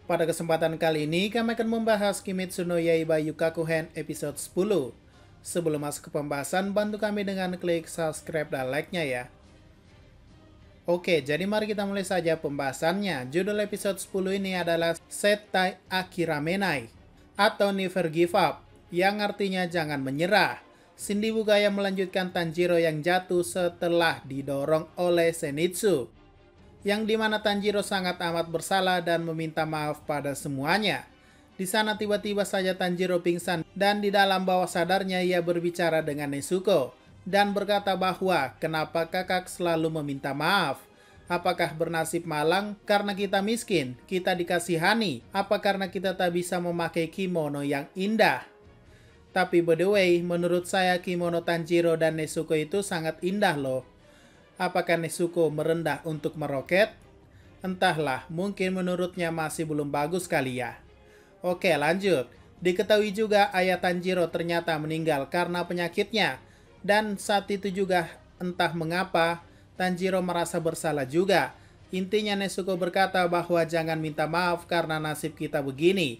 Pada kesempatan kali ini, kami akan membahas Kimetsu no Yaiba Yukakuhen episode 10. Sebelum masuk ke pembahasan, bantu kami dengan klik subscribe dan like-nya ya. Oke, jadi mari kita mulai saja pembahasannya. Judul episode 10 ini adalah Settai Akiramenai atau Never Give Up, yang artinya jangan menyerah. Shindy Bugaya melanjutkan Tanjiro yang jatuh setelah didorong oleh Zenitsu, yang dimana Tanjiro sangat amat bersalah dan meminta maaf pada semuanya. Di sana tiba-tiba saja Tanjiro pingsan dan di dalam bawah sadarnya ia berbicara dengan Nezuko dan berkata bahwa kenapa kakak selalu meminta maaf. Apakah bernasib malang karena kita miskin, kita dikasihani, apa karena kita tak bisa memakai kimono yang indah? Tapi by the way, menurut saya kimono Tanjiro dan Nezuko itu sangat indah loh. Apakah Nezuko merendah untuk meroket? Entahlah, mungkin menurutnya masih belum bagus kali ya. Oke, lanjut. Diketahui juga ayah Tanjiro ternyata meninggal karena penyakitnya. Dan saat itu juga entah mengapa Tanjiro merasa bersalah juga. Intinya Nezuko berkata bahwa jangan minta maaf karena nasib kita begini.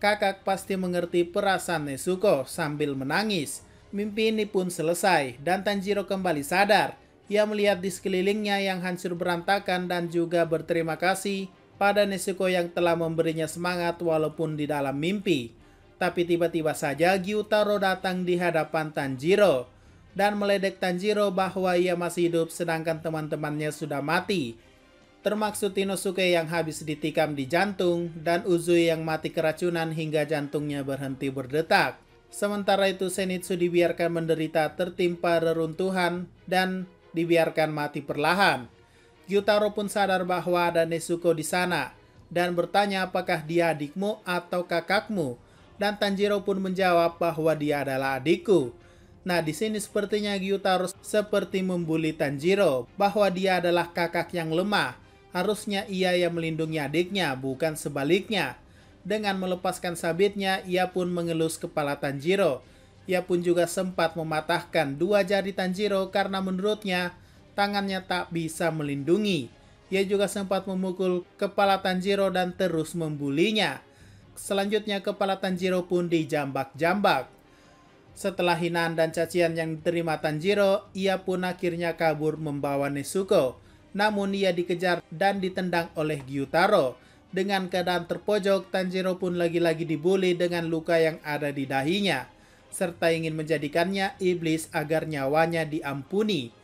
Kakak pasti mengerti perasaan Nezuko sambil menangis. Mimpi ini pun selesai dan Tanjiro kembali sadar. Ia melihat di sekelilingnya yang hancur berantakan dan juga berterima kasih pada Nezuko yang telah memberinya semangat walaupun di dalam mimpi. Tapi tiba-tiba saja Gyutaro datang di hadapan Tanjiro dan meledek Tanjiro bahwa ia masih hidup sedangkan teman-temannya sudah mati. Termaksud Inosuke yang habis ditikam di jantung dan Uzui yang mati keracunan hingga jantungnya berhenti berdetak. Sementara itu Zenitsu dibiarkan menderita tertimpa reruntuhan dan dibiarkan mati perlahan. Gyutaro pun sadar bahwa ada Nezuko di sana dan bertanya apakah dia adikmu atau kakakmu. Dan Tanjiro pun menjawab bahwa dia adalah adikku. Nah, di sini sepertinya Gyutaro seperti membuli Tanjiro bahwa dia adalah kakak yang lemah. Harusnya ia yang melindungi adiknya, bukan sebaliknya. Dengan melepaskan sabitnya, ia pun mengelus kepala Tanjiro. Ia pun juga sempat mematahkan dua jari Tanjiro karena menurutnya tangannya tak bisa melindungi. Ia juga sempat memukul kepala Tanjiro dan terus membulinya. Selanjutnya kepala Tanjiro pun dijambak-jambak. Setelah hinaan dan cacian yang diterima Tanjiro, ia pun akhirnya kabur membawa Nezuko. Namun ia dikejar dan ditendang oleh Gyutaro. Dengan keadaan terpojok, Tanjiro pun lagi-lagi dibuli dengan luka yang ada di dahinya, serta ingin menjadikannya iblis agar nyawanya diampuni.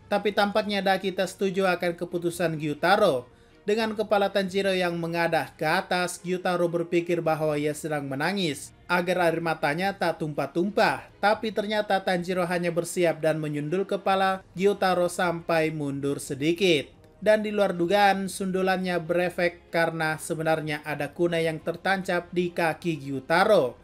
Tapi tampaknya Daki tak setuju akan keputusan Gyutaro. Dengan kepala Tanjiro yang mengadah ke atas, Gyutaro berpikir bahwa ia sedang menangis agar air matanya tak tumpah-tumpah. Tapi ternyata Tanjiro hanya bersiap dan menyundul kepala Gyutaro sampai mundur sedikit. Dan di luar dugaan, sundulannya berefek karena sebenarnya ada kunai yang tertancap di kaki Gyutaro.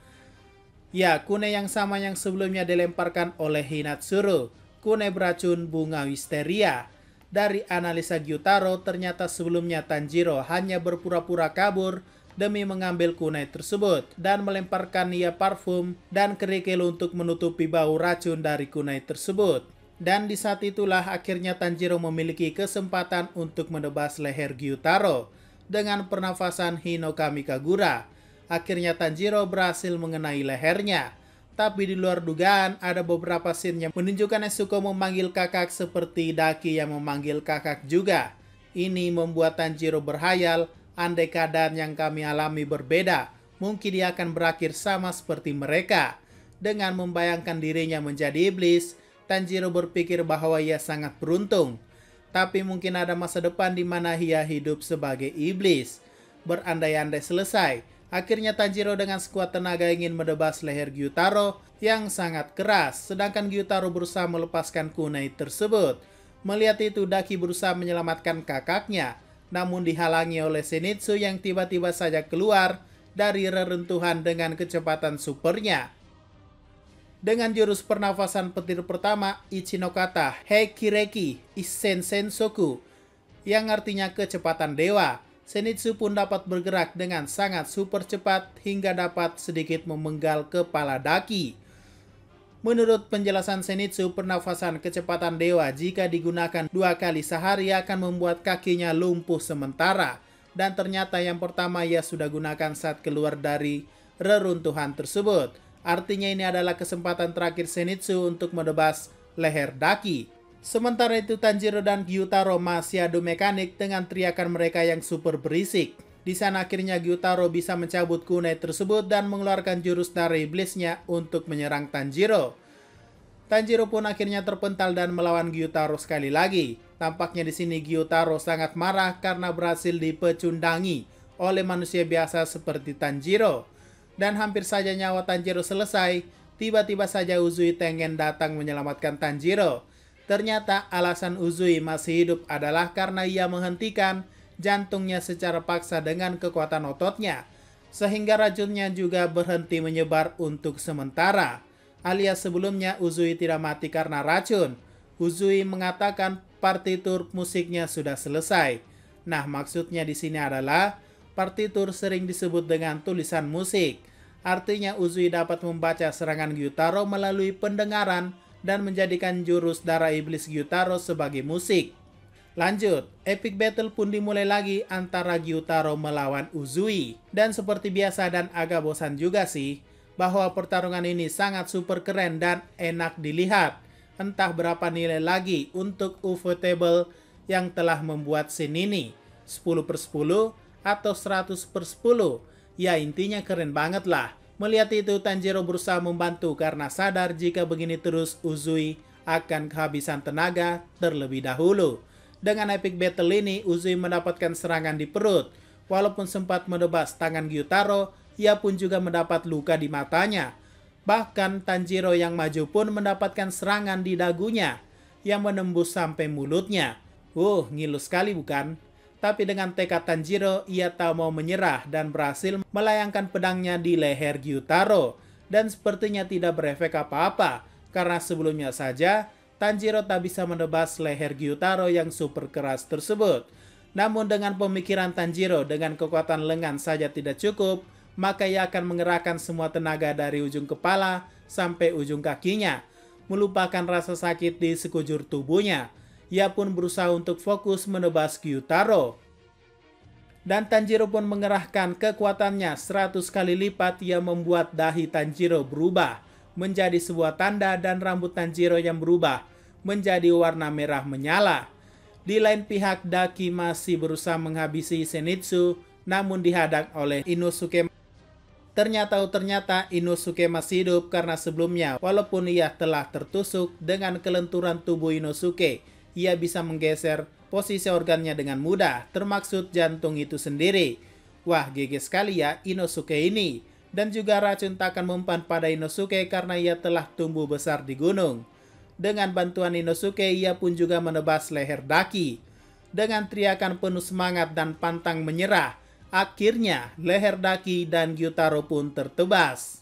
Ya, kunai yang sama yang sebelumnya dilemparkan oleh Hinatsuru, kunai beracun bunga wisteria. Dari analisa Gyutaro, ternyata sebelumnya Tanjiro hanya berpura-pura kabur demi mengambil kunai tersebut dan melemparkan ia parfum dan kerikil untuk menutupi bau racun dari kunai tersebut. Dan di saat itulah akhirnya Tanjiro memiliki kesempatan untuk menebas leher Gyutaro dengan pernafasan Hinokami Kagura. Akhirnya Tanjiro berhasil mengenai lehernya. Tapi di luar dugaan ada beberapa scene yang menunjukkan Nezuko memanggil kakak seperti Daki yang memanggil kakak juga. Ini membuat Tanjiro berhayal, andai keadaan yang kami alami berbeda, mungkin dia akan berakhir sama seperti mereka. Dengan membayangkan dirinya menjadi iblis, Tanjiro berpikir bahwa ia sangat beruntung. Tapi mungkin ada masa depan di mana ia hidup sebagai iblis. Berandai-andai selesai. Akhirnya Tanjiro dengan sekuat tenaga ingin menebas leher Gyutaro yang sangat keras, sedangkan Gyutaro berusaha melepaskan kunai tersebut. Melihat itu, Daki berusaha menyelamatkan kakaknya, namun dihalangi oleh Zenitsu yang tiba-tiba saja keluar dari reruntuhan dengan kecepatan supernya. Dengan jurus pernafasan petir pertama, Ichinokata Heikireki Isen Sensoku, yang artinya kecepatan dewa, Zenitsu pun dapat bergerak dengan sangat super cepat hingga dapat sedikit memenggal kepala Daki. Menurut penjelasan Zenitsu, pernafasan kecepatan dewa jika digunakan 2 kali sehari akan membuat kakinya lumpuh sementara. dan ternyata yang pertama ia sudah gunakan saat keluar dari reruntuhan tersebut. Artinya ini adalah kesempatan terakhir Zenitsu untuk menebas leher Daki. Sementara itu Tanjiro dan Gyutaro masih adu mekanik dengan teriakan mereka yang super berisik. Di sana akhirnya Gyutaro bisa mencabut kunai tersebut dan mengeluarkan jurus darah iblisnya untuk menyerang Tanjiro. Tanjiro pun akhirnya terpental dan melawan Gyutaro sekali lagi. Tampaknya di sini Gyutaro sangat marah karena berhasil dipecundangi oleh manusia biasa seperti Tanjiro. Dan hampir saja nyawa Tanjiro selesai, tiba-tiba saja Uzui Tengen datang menyelamatkan Tanjiro. Ternyata alasan Uzui masih hidup adalah karena ia menghentikan jantungnya secara paksa dengan kekuatan ototnya, sehingga racunnya juga berhenti menyebar untuk sementara. Alias sebelumnya Uzui tidak mati karena racun. Uzui mengatakan partitur musiknya sudah selesai. Nah, maksudnya di sini adalah partitur sering disebut dengan tulisan musik. Artinya Uzui dapat membaca serangan Gyutaro melalui pendengaran dan menjadikan jurus darah iblis Gyutaro sebagai musik. Lanjut, epic battle pun dimulai lagi antara Gyutaro melawan Uzui. Dan seperti biasa dan agak bosan juga sih, bahwa pertarungan ini sangat super keren dan enak dilihat. Entah berapa nilai lagi untuk Ufotable yang telah membuat scene ini. 10/10 atau 100/10. Ya intinya keren banget lah. Melihat itu Tanjiro berusaha membantu karena sadar jika begini terus Uzui akan kehabisan tenaga terlebih dahulu. Dengan epic battle ini Uzui mendapatkan serangan di perut. Walaupun sempat menebas tangan Gyutaro, ia pun juga mendapat luka di matanya. Bahkan Tanjiro yang maju pun mendapatkan serangan di dagunya yang menembus sampai mulutnya. Ngilu sekali bukan? Tapi dengan tekad Tanjiro, ia tak mau menyerah dan berhasil melayangkan pedangnya di leher Gyutaro. Dan sepertinya tidak berefek apa-apa, karena sebelumnya saja Tanjiro tak bisa menebas leher Gyutaro yang super keras tersebut. Namun dengan pemikiran Tanjiro dengan kekuatan lengan saja tidak cukup, maka ia akan mengerahkan semua tenaga dari ujung kepala sampai ujung kakinya, melupakan rasa sakit di sekujur tubuhnya. Ia pun berusaha untuk fokus menebas Gyutaro. Dan Tanjiro pun mengerahkan kekuatannya 100 kali lipat yang membuat dahi Tanjiro berubah menjadi sebuah tanda dan rambut Tanjiro yang berubah menjadi warna merah menyala. Di lain pihak Daki masih berusaha menghabisi Zenitsu namun dihadang oleh Inosuke. Ternyata Inosuke masih hidup karena sebelumnya walaupun ia telah tertusuk dengan kelenturan tubuh Inosuke, ia bisa menggeser posisi organnya dengan mudah, termaksud jantung itu sendiri. Wah, GG sekali ya Inosuke ini. Dan juga racun tak akan mempan pada Inosuke karena ia telah tumbuh besar di gunung. Dengan bantuan Inosuke, ia pun juga menebas leher Daki. Dengan teriakan penuh semangat dan pantang menyerah, akhirnya leher Daki dan Gyutaro pun tertebas.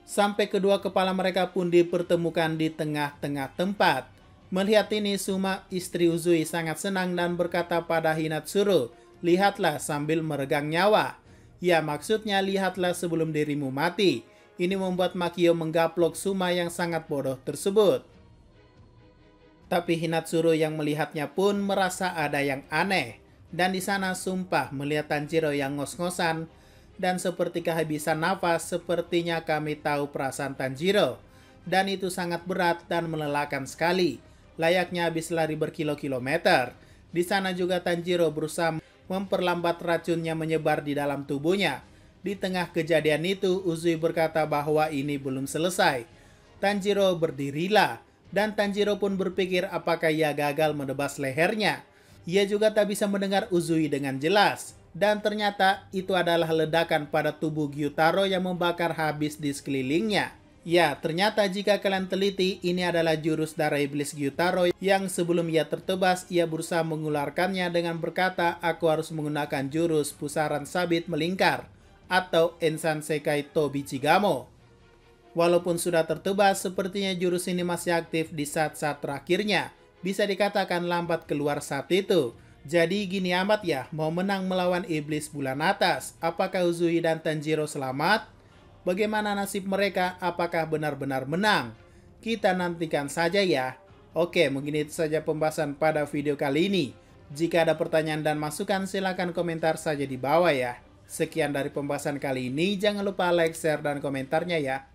Sampai kedua kepala mereka pun dipertemukan di tengah-tengah tempat. Melihat ini, Suma, istri Uzui, sangat senang dan berkata pada Hinatsuru, "Lihatlah sambil meregang nyawa." Ya, maksudnya lihatlah sebelum dirimu mati. Ini membuat Makio menggaplok Suma yang sangat bodoh tersebut. Tapi Hinatsuru yang melihatnya pun merasa ada yang aneh. Dan di sana sumpah melihat Tanjiro yang ngos-ngosan dan seperti kehabisan nafas. Sepertinya kami tahu perasaan Tanjiro. Dan itu sangat berat dan melelahkan sekali. Layaknya habis lari berkilo-kilometer. Di sana juga Tanjiro berusaha memperlambat racunnya menyebar di dalam tubuhnya. Di tengah kejadian itu, Uzui berkata bahwa ini belum selesai. Tanjiro berdirilah, dan Tanjiro pun berpikir apakah ia gagal menebas lehernya. Ia juga tak bisa mendengar Uzui dengan jelas. Dan ternyata itu adalah ledakan pada tubuh Gyutaro yang membakar habis di sekelilingnya. Ya, ternyata jika kalian teliti, ini adalah jurus darah iblis Gyutaro yang sebelum ia tertebas, ia berusaha mengeluarkannya dengan berkata, "Aku harus menggunakan jurus pusaran sabit melingkar atau Ensan Sekai Tobichigamo." Walaupun sudah tertebas, sepertinya jurus ini masih aktif di saat-saat terakhirnya. Bisa dikatakan lambat keluar saat itu. Jadi gini amat ya, mau menang melawan iblis bulan atas. Apakah Uzui dan Tanjiro selamat? Bagaimana nasib mereka? Apakah benar-benar menang? Kita nantikan saja ya. Oke, mungkin itu saja pembahasan pada video kali ini. Jika ada pertanyaan dan masukan, silakan komentar saja di bawah ya. Sekian dari pembahasan kali ini, jangan lupa like, share, dan komentarnya ya.